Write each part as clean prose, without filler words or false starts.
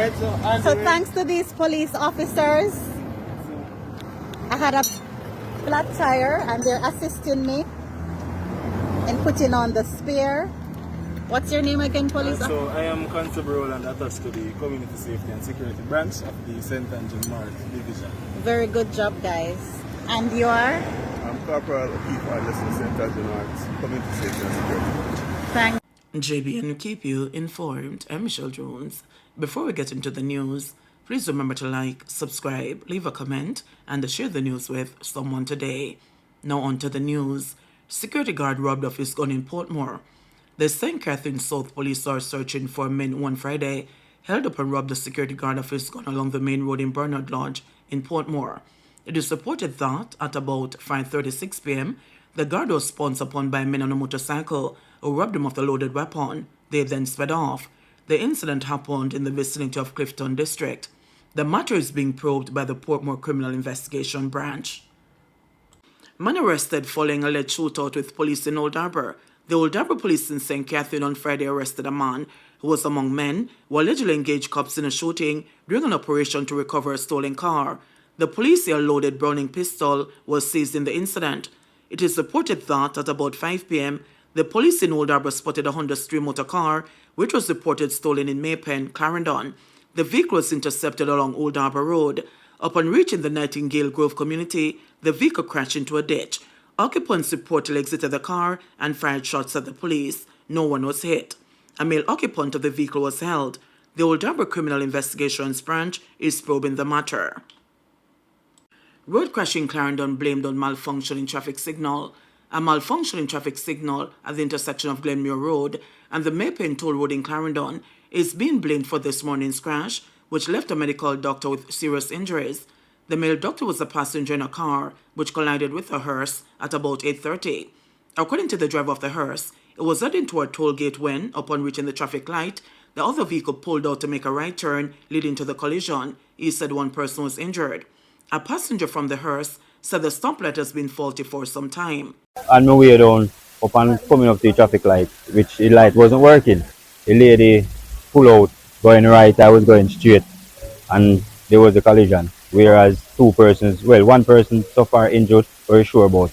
Alright, So thanks to these police officers, I had a flat tire and they're assisting me in putting on the spare. What's your name again, police? So I am Constable Roland, attached to the Community Safety and Security Branch of the St. Andrew North Division. Very good job, guys. And you are? I'm Corporal O'Keefe, Anderson, St. Andrew North, Community Safety and Security. Thanks. JBNN keep you informed. I'm Michelle Jones. Before we get into the news, please remember to like, subscribe, leave a comment, and share the news with someone today. Now on to the news. Security guard robbed of his gun in Portmore. The St. Catherine South police are searching for men one Friday held up and robbed the security guard of his gun along the main road in Bernard Lodge in Portmore. It is reported that at about 5:36 p.m., the guard was pounced upon by men on a motorcycle who robbed him of the loaded weapon. They then sped off. The incident happened in the vicinity of Clifton District. The matter is being probed by the Portmore Criminal Investigation Branch. Man arrested following alleged shootout with police in Old Harbour. The Old Harbour police in St. Catherine on Friday arrested a man who was among men who allegedly engaged cops in a shooting during an operation to recover a stolen car. The police say a loaded Browning pistol was seized in the incident. It is reported that at about 5 p.m., the police in Old Harbour spotted a Honda Stream motor car, which was reported stolen in Maypen, Clarendon. The vehicle was intercepted along Old Harbour Road. Upon reaching the Nightingale Grove community, the vehicle crashed into a ditch. Occupants reportedly exited the car and fired shots at the police. No one was hit. A male occupant of the vehicle was held. The Old Harbour Criminal Investigations Branch is probing the matter. Road crash in Clarendon blamed on malfunctioning traffic signal. A malfunctioning traffic signal at the intersection of Glenmuir Road and the Maypen Toll Road in Clarendon is being blamed for this morning's crash, which left a medical doctor with serious injuries. The male doctor was a passenger in a car which collided with a hearse at about 8:30. According to the driver of the hearse, it was heading toward toll gate when, upon reaching the traffic light, the other vehicle pulled out to make a right turn, leading to the collision. He said one person was injured. A passenger from the hearse said the stoplight has been faulty for some time. On my way down, upon coming up to the traffic light, which the light wasn't working, the lady pulled out, going right, I was going straight, and there was a collision. Whereas two persons, well, one person so far injured, very sure about.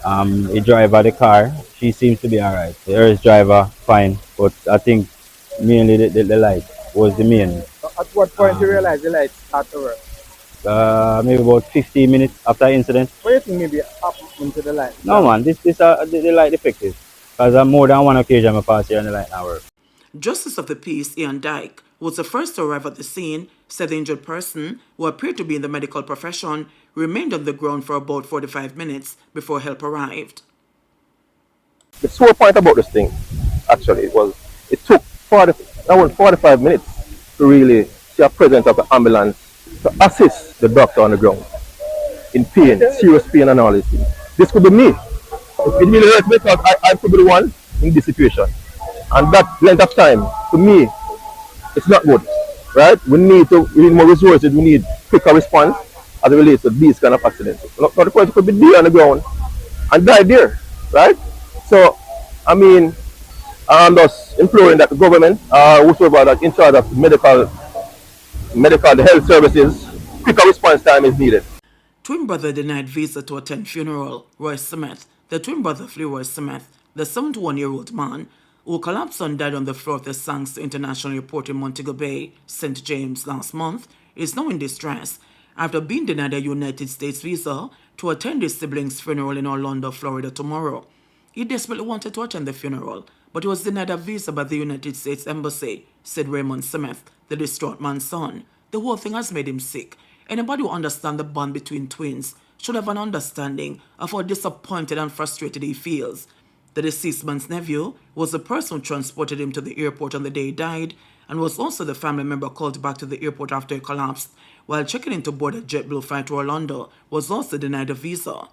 The driver of the car, she seems to be alright. The hearse driver, fine, but I think mainly the light was the main. At what point you realize the light start to work? Maybe about 15 minutes after the incident. What do you think maybe happened to the light? No man, the light defective. Because on more than one occasion I pass here and the light now work. Justice of the Peace Ian Dyke, who was the first to arrive at the scene, said the injured person, who appeared to be in the medical profession, remained on the ground for about 45 minutes before help arrived. The sore point about this thing, actually, it took 45 minutes to really see a presence of the ambulance to assist the doctor on the ground in pain, serious pain and all this thing. This could be me. It really hurts me because I could be the one in this situation. And that length of time, to me, it's not good, right? We need more resources, we need quicker response as it relates to these kind of accidents. Now the person could be there on the ground and die there, right? So, I mean, I'm just imploring that the government, whoever that's in charge of medical, the health services, quicker response time is needed. Twin brother denied visa to attend funeral. Roy Smith, the twin brother of Roy Smith, the 71-year-old man who collapsed and died on the floor of the Sangster International Airport in Montego Bay, St. James last month, is now in distress after being denied a United States visa to attend his siblings' funeral in Orlando, Florida tomorrow. He desperately wanted to attend the funeral, but he was denied a visa by the United States Embassy, said Raymond Smith, the distraught man's son. The whole thing has made him sick. Anybody who understands the bond between twins should have an understanding of how disappointed and frustrated he feels. The deceased man's nephew was the person who transported him to the airport on the day he died and was also the family member called back to the airport after he collapsed, while checking in to board a JetBlue flight to Orlando, was also denied a visa.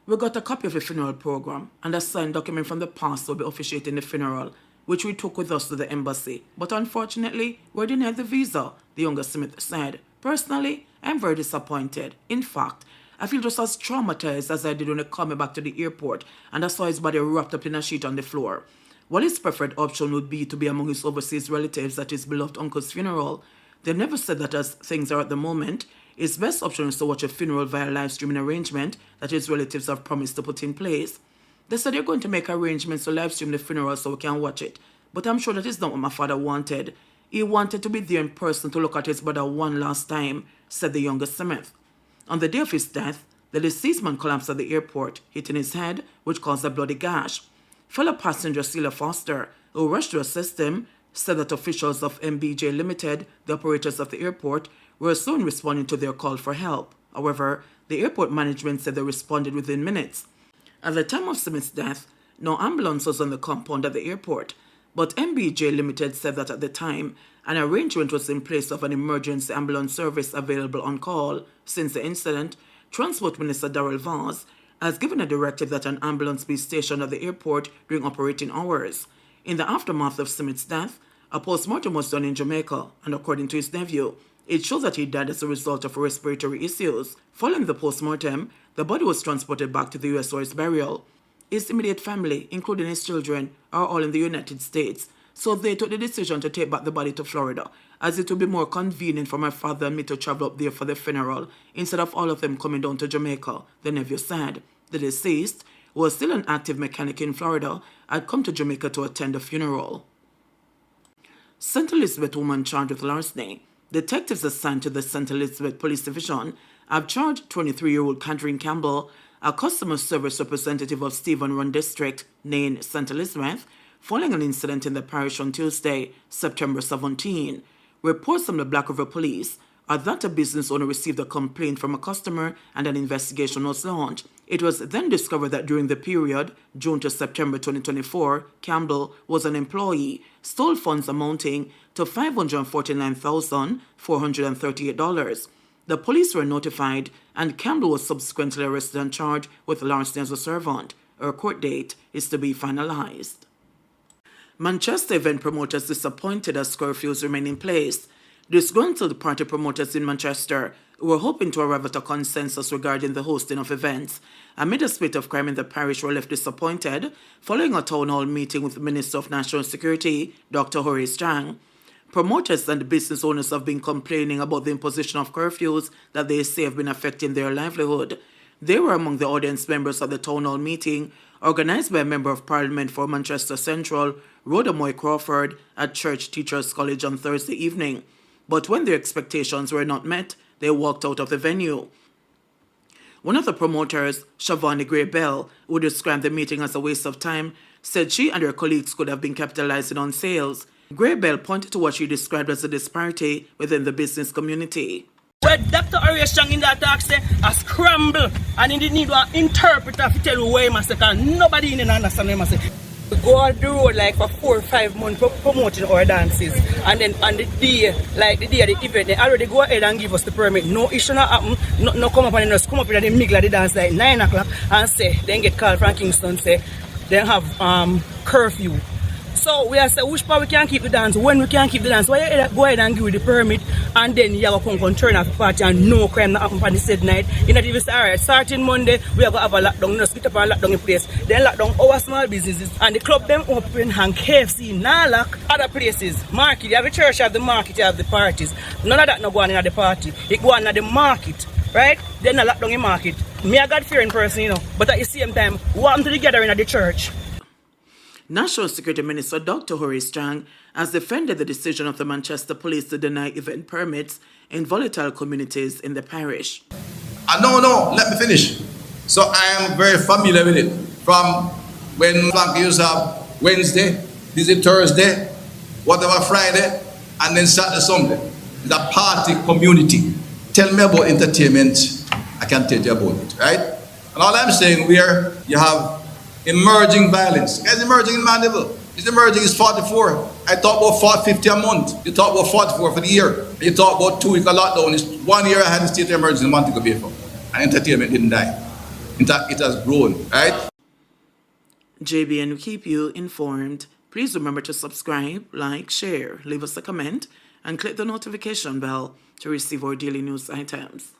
We got a copy of the funeral program and a signed document from the pastor will be officiating the funeral, which we took with us to the embassy. But unfortunately, we're denied the visa, the younger Smith said. Personally, I'm very disappointed. In fact, I feel just as traumatized as I did when he called me back to the airport and I saw his body wrapped up in a sheet on the floor. While his preferred option would be to be among his overseas relatives at his beloved uncle's funeral, they never said that as things are at the moment, his best option is to watch a funeral via live streaming arrangement that his relatives have promised to put in place. They said they're going to make arrangements to live stream the funeral so we can watch it, but I'm sure that is not what my father wanted. He wanted to be there in person to look at his brother one last time, said the youngest Smith. On the day of his death, the deceased man collapsed at the airport, hitting his head, which caused a bloody gash. Fellow passenger Celia Foster, who rushed to assist him, said that officials of MBJ Limited, the operators of the airport, were soon responding to their call for help. However, the airport management said they responded within minutes. At the time of Smith's death, no ambulance was on the compound at the airport, but MBJ Limited said that at the time, an arrangement was in place of an emergency ambulance service available on call. Since the incident, Transport Minister Darrell Vaz has given a directive that an ambulance be stationed at the airport during operating hours. In the aftermath of Smith's death, a post-mortem was done in Jamaica, and according to his nephew, it shows that he died as a result of respiratory issues. Following the post-mortem, the body was transported back to the U.S. for his burial. His immediate family, including his children, are all in the United States, so they took the decision to take back the body to Florida, as it would be more convenient for my father and me to travel up there for the funeral, instead of all of them coming down to Jamaica, the nephew said. The deceased, who was still an active mechanic in Florida, had come to Jamaica to attend the funeral. St. Elizabeth woman charged with larceny. Detectives assigned to the St. Elizabeth Police Division have charged 23-year-old Catherine Campbell, a customer service representative of Stephen Run District, named St. Elizabeth, following an incident in the parish on Tuesday, September 17. Reports from the Black River Police are that a business owner received a complaint from a customer and an investigation was launched. It was then discovered that during the period, June to September 2024, Campbell was an employee, stole funds amounting to $549,438. The police were notified, and Campbell was subsequently arrested and charged with larceny as a servant. Her court date is to be finalized. Manchester event promoters disappointed as curfews remain in place. Disgruntled party promoters in Manchester were hoping to arrive at a consensus regarding the hosting of events amid a spate of crime in the parish were left disappointed following a town hall meeting with Minister of National Security, Dr. Horace Chang. Promoters and business owners have been complaining about the imposition of curfews that they say have been affecting their livelihood. They were among the audience members of the town hall meeting, organized by a Member of Parliament for Manchester Central, Rhoda Moy Crawford, at Church Teachers College on Thursday evening. But when their expectations were not met, they walked out of the venue. One of the promoters, Shavani Gray Bell, who described the meeting as a waste of time, said she and her colleagues could have been capitalizing on sales. Gray Bell pointed to what she described as a disparity within the business community. Where Dr. Horace Chang in that talk say, a scramble, and he need an interpreter to tell you where he must say, because nobody in understand what he must say. We go on the road like for 4 or 5 months promoting our dances, and then on the day, like the day of the event, they already go ahead and give us the permit. No issue not happen, no come up and just come up in the middle of the dance like 9 o'clock and say, then get called from Kingston, say, they have curfew. So we are saying which part we can keep the dance, when we can keep the dance. Why you go ahead and give you the permit and then you have to come turn off the party and no crime not happen on the said night. You not even say, alright, starting Monday, we are going to have a lockdown, no split up and lockdown in place. Then lockdown our small businesses and the club them open and KFC, now lock other places. Market, you have the church, you have the market, you have the parties. None of that no go on in the party. It go on in the market, right? Then a lockdown in market. Me a God-fearing person, you know, but at the same time, we want to together in the church. National Security Minister Dr. Horace Chang has defended the decision of the Manchester Police to deny event permits in volatile communities in the parish. No, let me finish. So I am very familiar with it. From when Flank used to have Wednesday, this is Thursday, whatever Friday, and then Saturday, Sunday. The party community. Tell me about entertainment, I can tell you about it, right? And all I'm saying, where you have emerging violence. It's emerging in Mandeville. It's emerging is 44. I talk about 450 a month. You talk about 44 for the year. You talk about 2 week of lockdown. It's 1 year I had the state of emergency in Montego Bay for. And entertainment didn't die. In fact, it has grown, right? JBNN will keep you informed. Please remember to subscribe, like, share, leave us a comment, and click the notification bell to receive our daily news items.